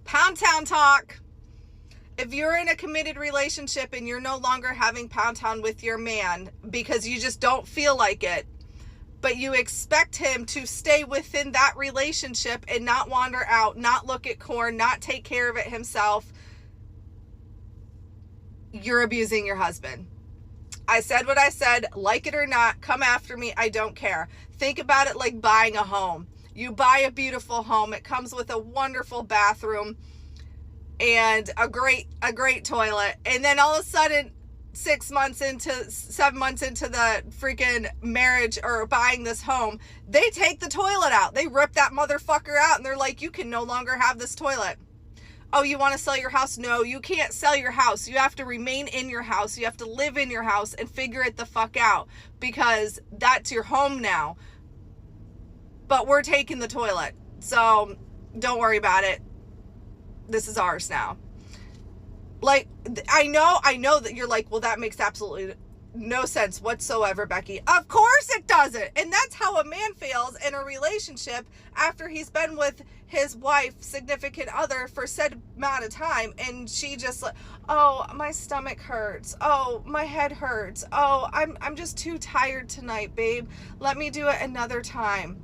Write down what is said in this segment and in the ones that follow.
Pound Town talk. If you're in a committed relationship and you're no longer having Pound Town with your man because you just don't feel like it, but you expect him to stay within that relationship and not wander out, not look at corn, not take care of it himself, you're abusing your husband. I said what I said, like it or not, come after me, I don't care. Think about it like buying a home. You buy a beautiful home, it comes with a wonderful bathroom and a great toilet, and then all of a sudden 7 months into the freaking marriage or buying this home, they take the toilet out. They rip that motherfucker out and they're like, you can no longer have this toilet. Oh, you want to sell your house? No, you can't sell your house. You have to remain in your house. You have to live in your house and figure it the fuck out because that's your home now. But we're taking the toilet. So don't worry about it. This is ours now. Like, I know that you're like, well, that makes absolutely no sense whatsoever, Becky. Of course it doesn't. And that's how a man feels in a relationship after he's been with his wife, significant other, for said amount of time. And she just like, oh, my stomach hurts. Oh, my head hurts. Oh, I'm just too tired tonight, babe. Let me do it another time.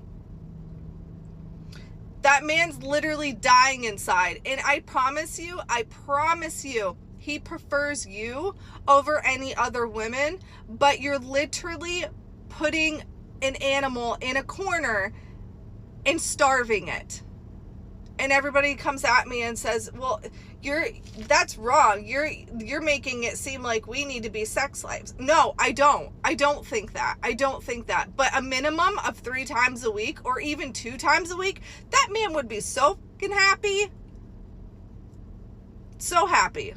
That man's literally dying inside. And I promise you, he prefers you over any other women, but you're literally putting an animal in a corner and starving it. And everybody comes at me and says, well, that's wrong. You're making it seem like we need to be sex slaves. No, I don't think that. But a minimum of 3 times a week or even 2 times a week, that man would be so fucking happy. So happy.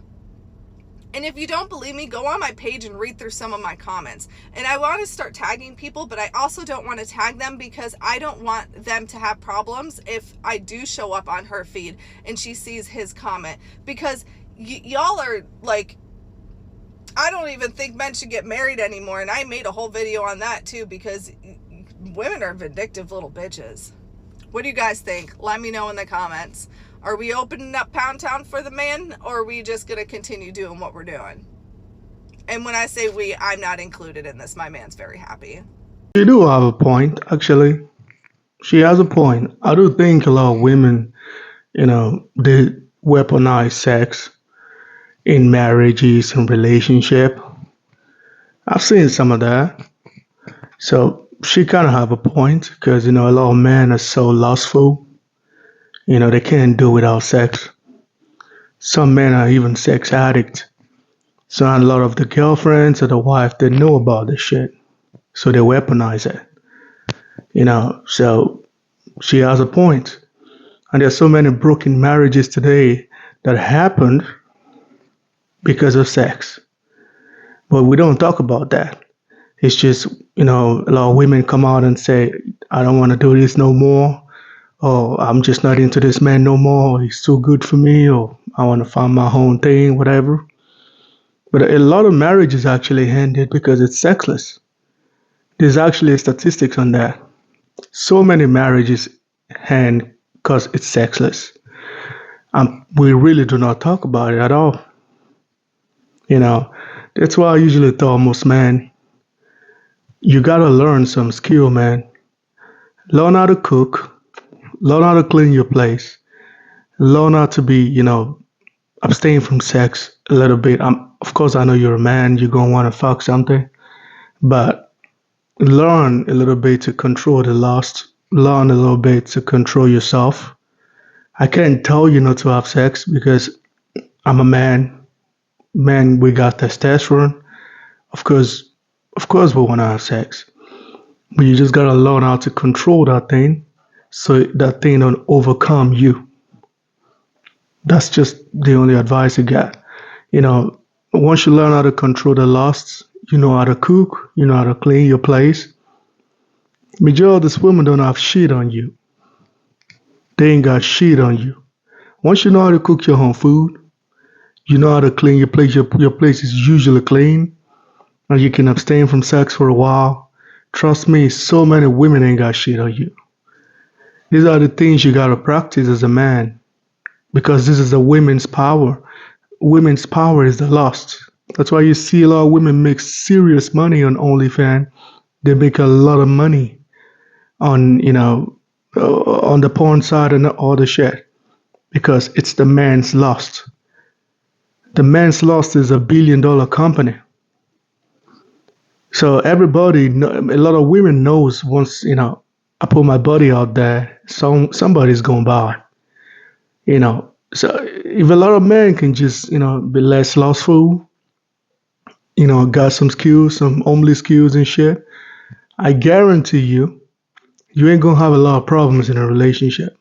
And if you don't believe me, go on my page and read through some of my comments. And I want to start tagging people, but I also don't want to tag them because I don't want them to have problems if I do show up on her feed and she sees his comment. Because y'all are like, I don't even think men should get married anymore. And I made a whole video on that too because women are vindictive little bitches. What do you guys think? Let me know in the comments. Are we opening up Pound Town for the man, or are we just going to continue doing what we're doing? And when I say we, I'm not included in this. My man's very happy. She do have a point, actually. She has a point. I do think a lot of women, they weaponize sex in marriages and relationship. I've seen some of that. So she kind of have a point because, a lot of men are so lustful. They can't do without sex. Some men are even sex addicts. So a lot of the girlfriends or the wife, they know about this shit. So they weaponize it. So she has a point. And there's so many broken marriages today that happened because of sex. But we don't talk about that. It's just, a lot of women come out and say, I don't want to do this no more. Oh, I'm just not into this man no more. He's too good for me. Or I want to find my own thing, whatever. But a lot of marriages actually ended because it's sexless. There's actually statistics on that. So many marriages end because it's sexless. We really do not talk about it at all. That's why I usually tell most men, you got to learn some skill, man. Learn how to cook. Learn how to clean your place. Learn how to be, abstain from sex a little bit. Of course, I know you're a man. You're going to want to fuck something. But learn a little bit to control the lust. Learn a little bit to control yourself. I can't tell you not to have sex because I'm a man. Men, we got testosterone. Of course, we want to have sex. But you just got to learn how to control that thing. So that thing don't overcome you. That's just the only advice I got. Once you learn how to control the lusts, you know how to cook, you know how to clean your place. Majority of these women don't have shit on you. They ain't got shit on you. Once you know how to cook your own food, you know how to clean your place. Your place is usually clean, and you can abstain from sex for a while. Trust me, so many women ain't got shit on you. These are the things you gotta practice as a man. because this is a women's power. Women's power is the lust. That's why you see a lot of women make serious money on OnlyFans. They make a lot of money on on the porn side and all the shit because it's the man's lust. The man's lust is $1 billion company. So everybody, a lot of women knows once I put my body out there, somebody's gonna buy. So if a lot of men can just be less lustful, got some skills, some homely skills and shit, I guarantee you ain't gonna have a lot of problems in a relationship.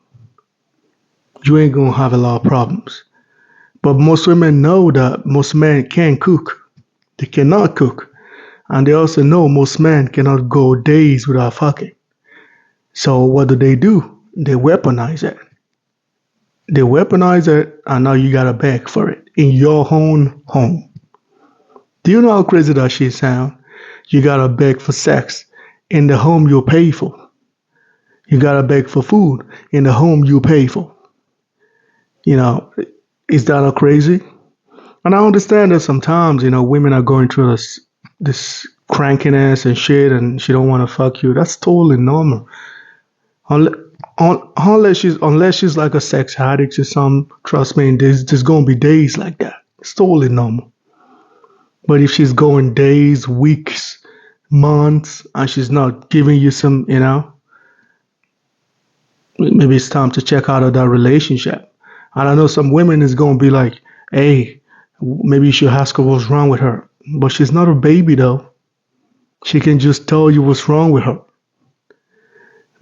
You ain't gonna have a lot of problems. But most women know that most men can't cook. They cannot cook. And they also know most men cannot go days without fucking. So what do? They weaponize it. They weaponize it, and now you gotta beg for it in your own home. Do you know how crazy that shit sound? You gotta beg for sex in the home you pay for. You gotta beg for food in the home you pay for. You know, is that not crazy? And I understand that sometimes, women are going through this crankiness and shit, and she don't want to fuck you. That's totally normal. Unless she's like a sex addict or something, trust me, there's gonna be days like that. It's totally normal. But if she's going days, weeks, months, and she's not giving you some, maybe it's time to check out of that relationship. And I know some women is gonna be like, hey, maybe you should ask her what's wrong with her. But she's not a baby though. She can just tell you what's wrong with her.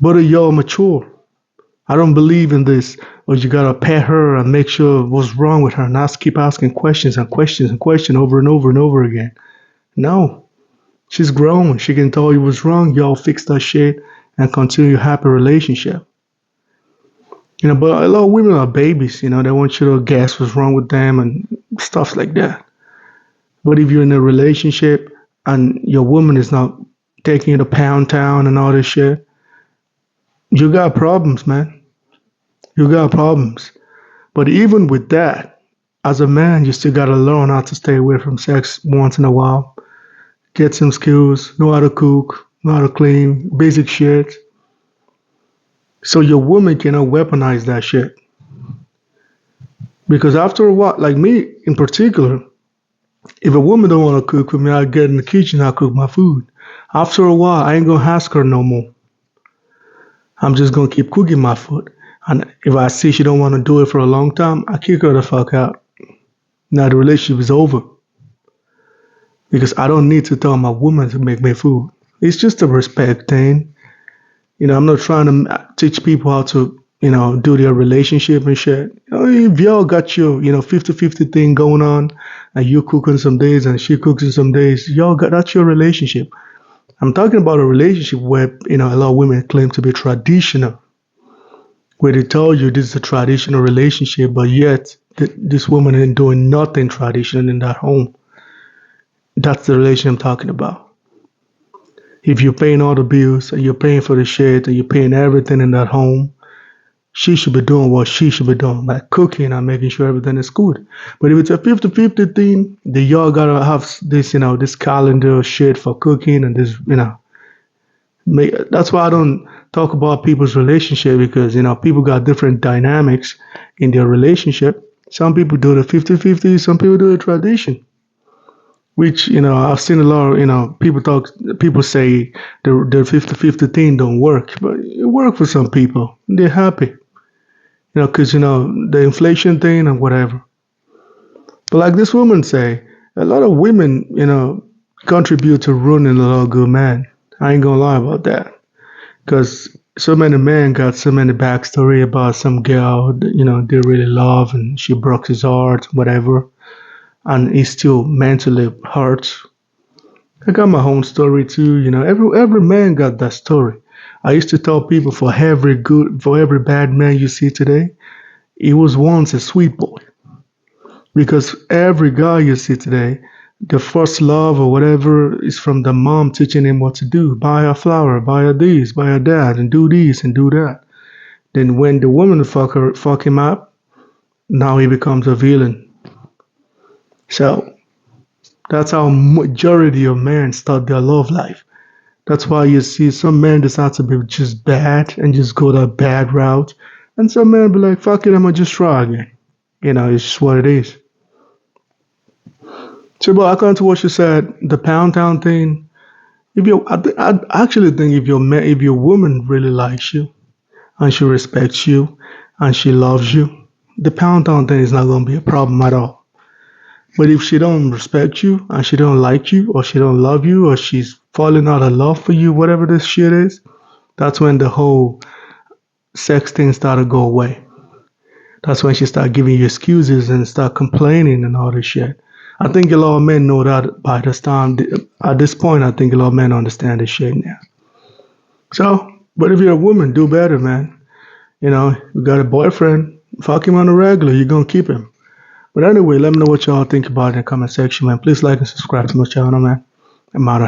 But y'all mature. I don't believe in this. Or you gotta pet her and make sure what's wrong with her, and not keep asking questions and questions and questions over and over and over again. No, she's grown. She can tell you what's wrong. Y'all fix that shit and continue your happy relationship. But a lot of women are babies. They want you to guess what's wrong with them and stuff like that. But if you're in a relationship and your woman is not taking you to Pound Town and all this shit, you got problems, man. You got problems. But even with that, as a man, you still gotta learn how to stay away from sex once in a while. Get some skills, know how to cook, know how to clean, basic shit. So your woman cannot weaponize that shit. Because after a while, like me in particular, if a woman don't want to cook for me, I get in the kitchen, I cook my food. After a while, I ain't gonna ask her no more. I'm just gonna keep cooking my food. And if I see she don't want to do it for a long time, I kick her the fuck out. Now the relationship is over. Because I don't need to tell my woman to make me food. It's just a respect thing. I'm not trying to teach people how to, do their relationship and shit. If y'all got your, 50-50 thing going on, and you cook on some days and she cooks on some days, that's your relationship. I'm talking about a relationship where, a lot of women claim to be traditional, where they tell you this is a traditional relationship, but yet this woman ain't doing nothing traditional in that home. That's the relationship I'm talking about. If you're paying all the bills and you're paying for the shit and you're paying everything in that home, she should be doing what she should be doing, like cooking and making sure everything is good. But if it's a 50-50 thing, then y'all gotta have this, this calendar shit for cooking and this, that's why I don't talk about people's relationship because, people got different dynamics in their relationship. Some people do the 50-50, some people do the tradition. Which, I've seen a lot of, people say the 50-50 thing don't work, but it works for some people. They're happy, because, the inflation thing and whatever. But like this woman say, a lot of women, contribute to ruining a lot of good men. I ain't gonna lie about that. Because so many men got so many backstory about some girl, they really love and she broke his heart, whatever. And he still mentally hurt. I got my own story too. Every man got that story. I used to tell people for every bad man you see today, he was once a sweet boy. Because every guy you see today, the first love or whatever is from the mom teaching him what to do. Buy a flower, buy a this, buy a that, and do this and do that. Then when the woman fuck him up, now he becomes a villain. So that's how majority of men start their love life. That's why you see some men decide to be just bad and just go that bad route, and some men be like, "Fuck it, I'ma just try again." It's just what it is. So, but according to what you said, the pound town thing. If you, I actually think if your woman really likes you and she respects you and she loves you, the pound town thing is not gonna be a problem at all. But if she don't respect you and she don't like you or she don't love you or she's falling out of love for you, whatever this shit is, that's when the whole sex thing start to go away. That's when she start giving you excuses and start complaining and all this shit. I think a lot of men know that by this time. At this point, I think a lot of men understand this shit now. So, but if you're a woman, do better, man. You got a boyfriend, fuck him on the regular, you're gonna keep him. But anyway, let me know what y'all think about it in the comment section, man. Please like and subscribe to my channel, man. I'm out of